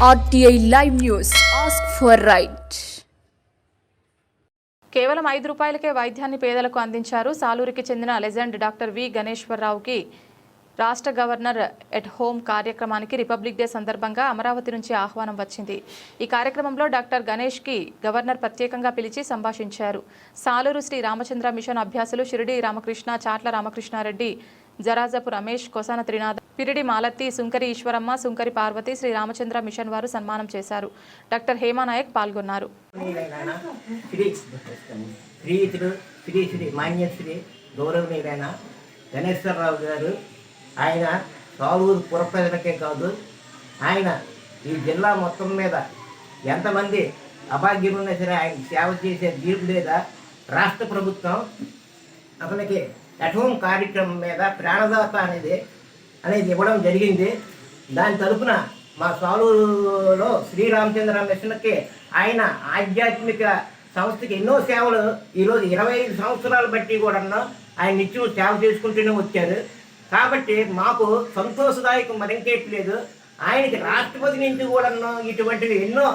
RTI Live News. Ask for right. కేవలం ₹5కే వైద్యాన్ని పేదలకు అందించారు. సాలూరుకి చెందిన లెజెండ్ డాక్టర్ వి గణేశ్వరరావుకి రాష్ట్ర గవర్నర్ ఎట్ హోమ్ కార్యక్రమానికి రిపబ్లిక్ డే సందర్భంగా అమరావతి నుంచి ఆహ్వానం వచ్చింది. ఈ కార్యక్రమంలో డాక్టర్ గణేష్కి గవర్నర్ ప్రత్యేకంగా పిలిచి సంభాషించారు. సాలూరు శ్రీ రామచంద్ర మిషన్ అభ్యాసులు షిరిడి రామకృష్ణ, చాట్ల రామకృష్ణారెడ్డి, జరాజపు రమేష్, కొసాన త్రినాథ్, పిరిడి మాలతి, సుంకరి ఈశ్వరమ్మ, సుంకరి పార్వతి, శ్రీ రామచంద్ర మిషన్ వారు సన్మానం చేశారు. డాక్టర్ హేమానాయక్ పాల్గొన్నారు. గణేశ్వరరావు గారు ఆయన సాలూరు పుర ప్రజలకే కాదు, ఆయన ఈ జిల్లా మొత్తం మీద ఎంతమంది అభాగ్యులున్నా సరే ఆయన సేవ చేసే తీర్పు లేదా రాష్ట్ర ప్రభుత్వం అతనికి అట్ హోమ్ కార్యక్రమం మీద ప్రాణదాత అనేది ఇవ్వడం జరిగింది. దాని తరపున మా సాలూరులో శ్రీరామచంద్ర మిషన్కి ఆయన ఆధ్యాత్మిక సంస్థకి ఎన్నో సేవలు ఈరోజు 25 సంవత్సరాలు బట్టి కూడా ఆయన నిత్యం సేవ చేసుకుంటూనే వచ్చారు. కాబట్టి మాకు సంతోషదాయకం మరింకేట్లేదు. ఆయనకి రాష్ట్రపతి నుంచి కూడా ఇటువంటివి ఎన్నో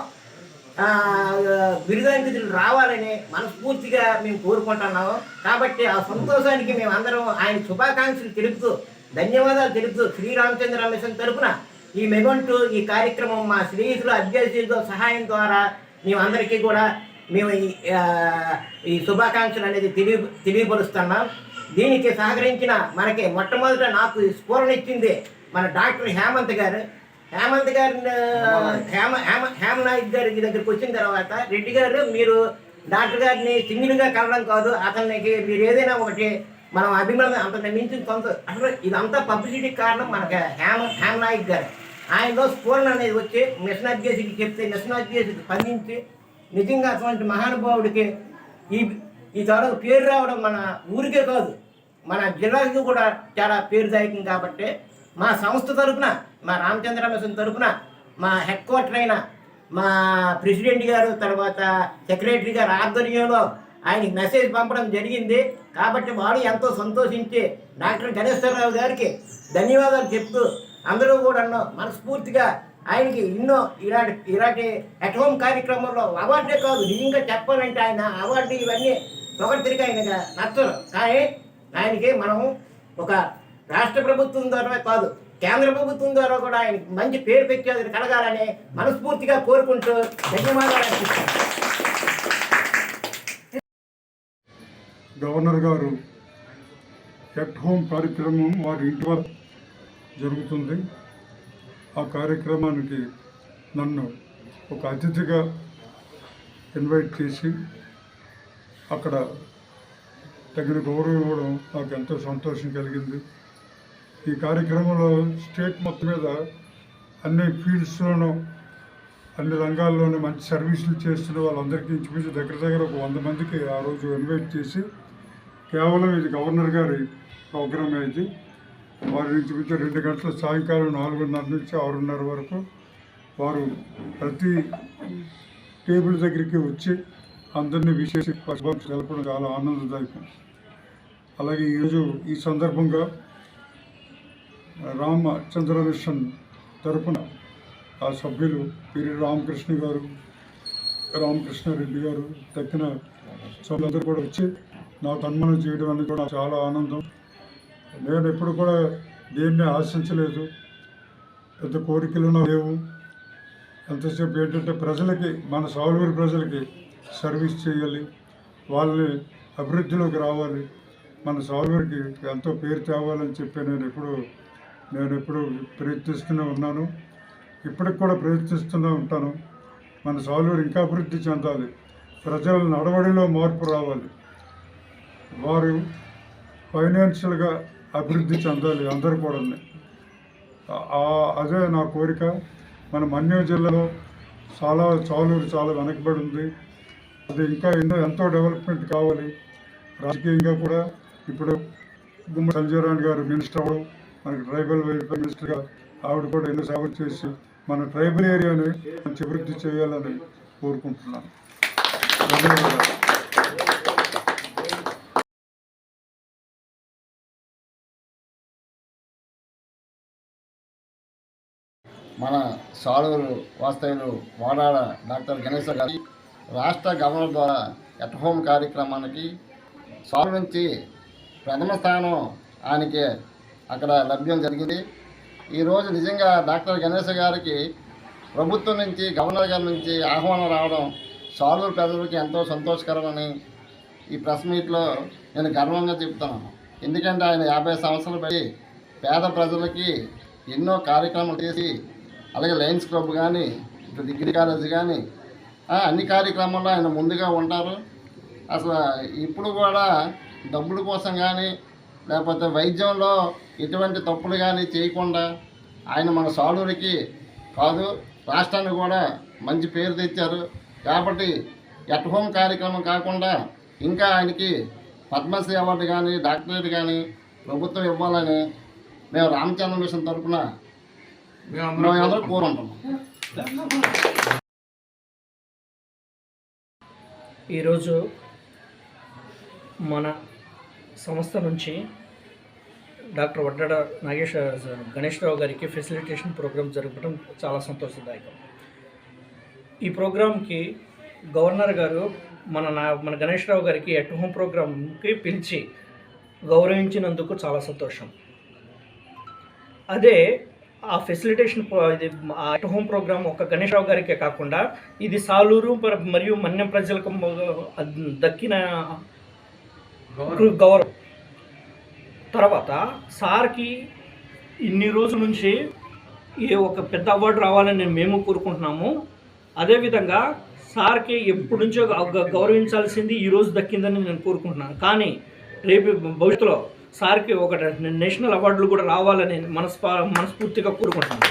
బిరుదాంకితులు రావాలని మనస్ఫూర్తిగా మేము కోరుకుంటున్నాము. కాబట్టి ఆ సంతోషానికి మేము అందరం ఆయన శుభాకాంక్షలు తెలుపుతూ ధన్యవాదాలు తెలుపుతూ శ్రీరామచంద్ర మిషన్ తరపున ఈ మెగంటూ ఈ కార్యక్రమం మా స్నేహితుల అభ్యర్థులతో సహాయం ద్వారా మేమందరికీ కూడా మేము ఈ శుభాకాంక్షలు అనేది తెలియపరుస్తున్నాం. దీనికి సహకరించిన మనకి మొట్టమొదట నాకు స్ఫూరణ ఇచ్చింది మన డాక్టర్ హేమంత్ గారు. హేమనాయక్ గారి దగ్గరికి వచ్చిన తర్వాత, రెడ్డి గారు మీరు డాక్టర్ గారిని సింగిల్గా కలవడం కాదు, అతనికి మీరు ఏదైనా ఒకటి మనం అభిమానం అంత మించిన సొంత అసలు ఇదంతా పబ్లిసిటీకి కారణం మనకి హేమనాయక్ గారు. ఆయనలో స్ఫూరణ అనేది వచ్చి మిషన్ అభ్యర్థికి చెప్తే మిషన్ అభ్యర్థికి స్పందించి నిజంగా అటువంటి మహానుభావుడికి ఈ తర్వాత పేరు రావడం మన ఊరికే కాదు మన జిల్లాకి కూడా చాలా పేరుదాయకం. కాబట్టి మా సంస్థ తరఫున, మా రామచంద్ర మిషన్ తరఫున మా హెడ్ క్వార్టర్ అయిన మా ప్రెసిడెంట్ గారు, తర్వాత సెక్రటరీ గారు ఆధ్వర్యంలో ఆయనకి మెసేజ్ పంపడం జరిగింది. కాబట్టి వాడు ఎంతో సంతోషించి డాక్టర్ గణేశ్వరరావు గారికి ధన్యవాదాలు చెప్తూ అందరూ కూడా మనస్ఫూర్తిగా ఆయనకి ఎన్నో ఇలాంటి అట్ హోమ్ కార్యక్రమంలో అవార్డే కాదు, నిజంగా చెప్పాలంటే ఆయన అవార్డు ఇవన్నీ ఒకటిగా ఆయనగా నచ్చరు. కానీ ఆయనకి మనం ఒక రాష్ట్ర ప్రభుత్వం ద్వారా కాదు, కేంద్ర ప్రభుత్వం ద్వారా కూడా ఆయనకి మంచి పేరు పెట్టేది కలగాలని మనస్ఫూర్తిగా కోరుకుంటూ ధన్యవాదాలు అర్పిస్తాను. గవర్నర్ గారు ఎట్ హోమ్ కార్యక్రమం వారి ఇంటి వద్ద జరుగుతుంది. ఆ కార్యక్రమానికి నన్ను ఒక అతిథిగా ఇన్వైట్ చేసి అక్కడ తగిన గౌరవం ఇవ్వడం నాకు ఎంతో సంతోషం కలిగింది. ఈ కార్యక్రమంలో స్టేట్ మొత్తం మీద అన్ని ఫీల్డ్స్లోనూ అన్ని రంగాల్లోనూ మంచి సర్వీసులు చేస్తున్న వాళ్ళందరికీ ఇంచుమించు దగ్గర ఒక 100 మందికి ఆ రోజు ఇన్వైట్ చేసి, కేవలం ఇది గవర్నర్ గారి ప్రోగ్రామ్ ఇది. వారి నుంచి 2 గంటల సాయంకాలం 4:30 నుంచి 6:30 వరకు వారు ప్రతి టేబుల్ దగ్గరికి వచ్చి అందరినీ విశేష శుభాకాంక్షలు తెలపడం చాలా ఆనందదాయకం. అలాగే ఈరోజు ఈ సందర్భంగా రామచంద్ర మిషన్ తరపున ఆ సభ్యులు పిరిడి రామకృష్ణ గారు, రామకృష్ణారెడ్డి గారు, తక్కిన సభ్యులందరూ కూడా వచ్చి నాకు సన్మానం చేయడం అనేది కూడా చాలా ఆనందం. నేను ఎప్పుడు కూడా దేన్ని ఆశించలేదు, పెద్ద కోరికలు లేవు. ఎంతసేపు ఏంటంటే ప్రజలకి, మన సాలూరు ప్రజలకి సర్వీస్ చేయాలి, వాళ్ళని అభివృద్ధిలోకి రావాలి, మన సాలూరుకి ఎంతో పేరు తేవాలని చెప్పి నేను ఎప్పుడు ప్రయత్నిస్తూనే ఉన్నాను. ఇప్పటికి కూడా ప్రయత్నిస్తూనే ఉంటాను. మన సాలూరు ఇంకా అభివృద్ధి చెందాలి, ప్రజల నడవడిలో మార్పు రావాలి, వారు ఫైనాన్షియల్గా అభివృద్ధి చెందాలి అందరూ కూడా. అదే నా కోరిక. మన మన్యం జిల్లాలో సాలూరు చాలా వెనకబడి ఉంది. అది ఇంకా ఎంతో డెవలప్మెంట్ కావాలి. రాజకీయంగా కూడా ఇప్పుడు గుమ్మడి సంజయరాణి గారు మినిస్టర్ అవ్వడం, మనకి ట్రైబల్ వెల్ఫేర్ మినిస్టర్గా ఆవిడ కూడా ఎన్నో సేవలు చేసి మన ట్రైబల్ ఏరియాని మంచి అభివృద్ధి చేయాలని కోరుకుంటున్నాను. ధన్యవాదాలు. మన సాలూరు వాస్తవ్యులు వాడాడ డాక్టర్ గణేష్ గారి రాష్ట్ర గవర్నర్ ద్వారా ఎట్ హోమ్ కార్యక్రమానికి సాలూరు నుంచి ప్రథమ స్థానం ఆయనకి అక్కడ లభ్యం జరిగింది. ఈరోజు నిజంగా డాక్టర్ గణేష్ గారికి ప్రభుత్వం నుంచి గవర్నర్ గారి నుంచి ఆహ్వానం రావడం సాలూరు ప్రజలకి ఎంతో సంతోషకరమని ఈ ప్రెస్ మీట్లో నేను గర్వంగా చెప్తున్నాను. ఎందుకంటే ఆయన 50 సంవత్సరాలు బట్టి పేద ప్రజలకి ఎన్నో కార్యక్రమాలు చేసి, అలాగే లయన్స్ క్లబ్ కానీ, ఇటు డిగ్రీ కాలేజ్ కానీ అన్ని కార్యక్రమాల్లో ఆయన ముందుగా ఉంటారు. అసలు ఇప్పుడు కూడా డబ్బుల కోసం కానీ లేకపోతే వైద్యంలో ఎటువంటి తప్పులు కానీ చేయకుండా ఆయన మన సాలూరికి కాదు రాష్ట్రానికి కూడా మంచి పేరు తెచ్చారు. కాబట్టి ఎట్ హోమ్ కార్యక్రమం కాకుండా ఇంకా ఆయనకి పద్మశ్రీ అవార్డు కానీ డాక్టరేట్ కానీ ప్రభుత్వం ఇవ్వాలని మేము రామచంద్ర మిషన్ తరఫున మేమందరూ కోరుకుంటున్నాం. ఈరోజు మన సంస్థ నుంచి డాక్టర్ వడ్డాడ గణేశ్వరరావు గారికి ఫెసిలిటేషన్ ప్రోగ్రాం జరపడం చాలా సంతోషదాయకం. ఈ ప్రోగ్రాంకి గవర్నర్ గారు మన గణేశ్వరరావు గారికి ఎట్ హోమ్ ప్రోగ్రాంకి పిలిచి గౌరవించినందుకు చాలా సంతోషం. అదే ఆ ఫెసిలిటేషన్ ఇది అట్ హోమ్ ప్రోగ్రాం ఒక గణేశ్వరరావు గారికే కాకుండా ఇది సాలూరు మరియు మన్యం ప్రజలకు దక్కిన గౌరవం. తర్వాత సార్కి ఇన్ని రోజుల నుంచి ఒక పెద్ద అవార్డు రావాలని మేము కోరుకుంటున్నాము. అదేవిధంగా సార్కి ఎప్పటి నుంచో గౌరవించాల్సింది ఈరోజు దక్కిందని నేను కోరుకుంటున్నాను. కానీ రేపు భవిష్యత్తులో సార్కి ఒక నేషనల్ అవార్డులు కూడా రావాలని మనస్ఫూర్తిగా కోరుకుంటున్నాను.